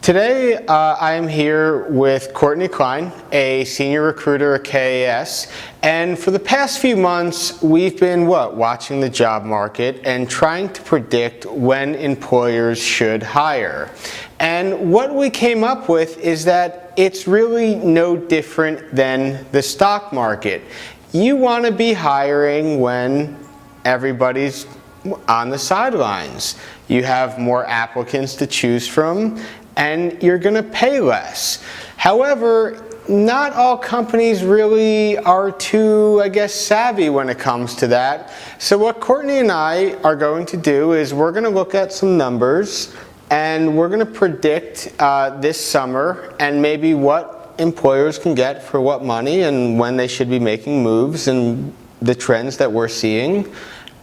Today, I am here with Courtney Kline, a senior recruiter at KAS, and for the past few months, we've been watching the job market and trying to predict when employers should hire. And what we came up with is that it's really no different than the stock market. You want to be hiring when everybody's on the sidelines. You have more applicants to choose from, and you're going to pay less. However, not all companies really are too, savvy when it comes to that. So what Courtney and I are going to do is we're going to look at some numbers, and we're going to predict this summer and maybe what employers can get for what money and when they should be making moves and the trends that we're seeing,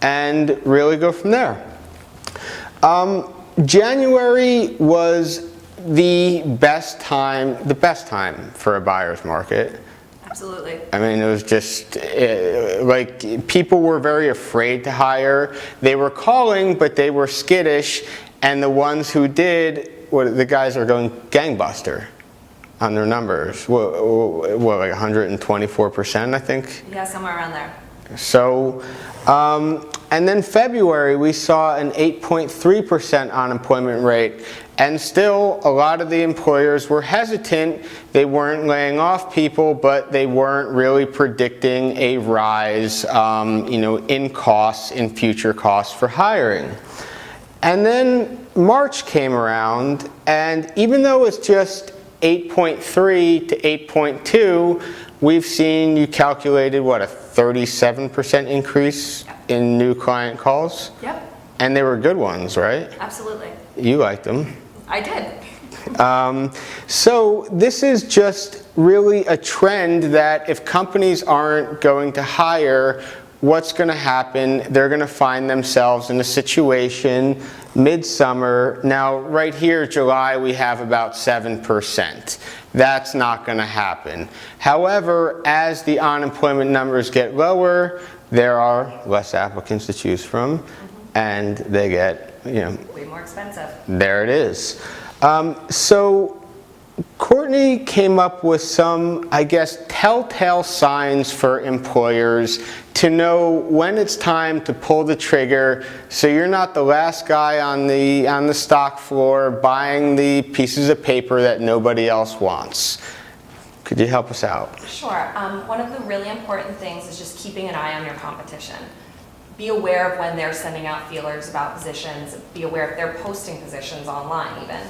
and really go from there. January was the best time for a buyer's market. Absolutely. I mean, it was just like people were very afraid to hire. They were calling, but they were skittish, and the ones who did, the guys are going gangbuster on their numbers. What, like 124%, I think? Yeah, somewhere around there. So, and then February, we saw an 8.3% unemployment rate. And still, a lot of the employers were hesitant. They weren't laying off people, but they weren't really predicting a rise, in costs, in future costs for hiring. And then March came around, and even though it's just 8.3 to 8.2, we've seen, you calculated, a 37% increase in new client calls? Yep. And they were good ones, right? Absolutely. You liked them. I did. So this is just really a trend that if companies aren't going to hire, what's going to happen? They're going to find themselves in a situation midsummer. Now, right here, July, we have about 7%. That's not going to happen. However, as the unemployment numbers get lower, there are less applicants to choose from, and they get, way more expensive. There it is. So Courtney came up with some, telltale signs for employers to know when it's time to pull the trigger, so you're not the last guy on the stock floor buying the pieces of paper that nobody else wants. Could you help us out? Sure. One of the really important things is just keeping an eye on your competition. Be aware of when they're sending out feelers about positions. Be aware if they're posting positions online even.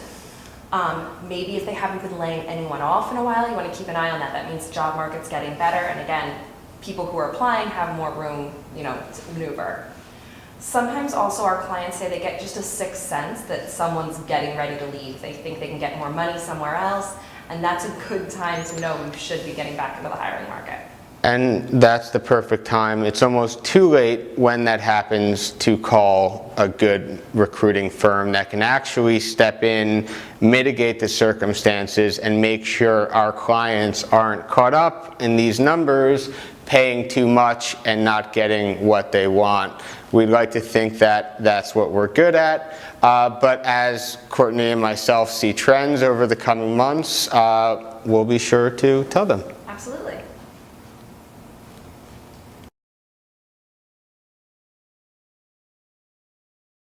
Maybe if they haven't been laying anyone off in a while, you want to keep an eye on that. That means the job market's getting better, and again, people who are applying have more room, to maneuver. Sometimes also our clients say they get just a sixth sense that someone's getting ready to leave. They think they can get more money somewhere else, and that's a good time to know you should be getting back into the hiring market. And that's the perfect time. It's almost too late when that happens to call a good recruiting firm that can actually step in, mitigate the circumstances, and make sure our clients aren't caught up in these numbers, paying too much and not getting what they want. We'd like to think that that's what we're good at, but as Courtney and myself see trends over the coming months, we'll be sure to tell them. Absolutely.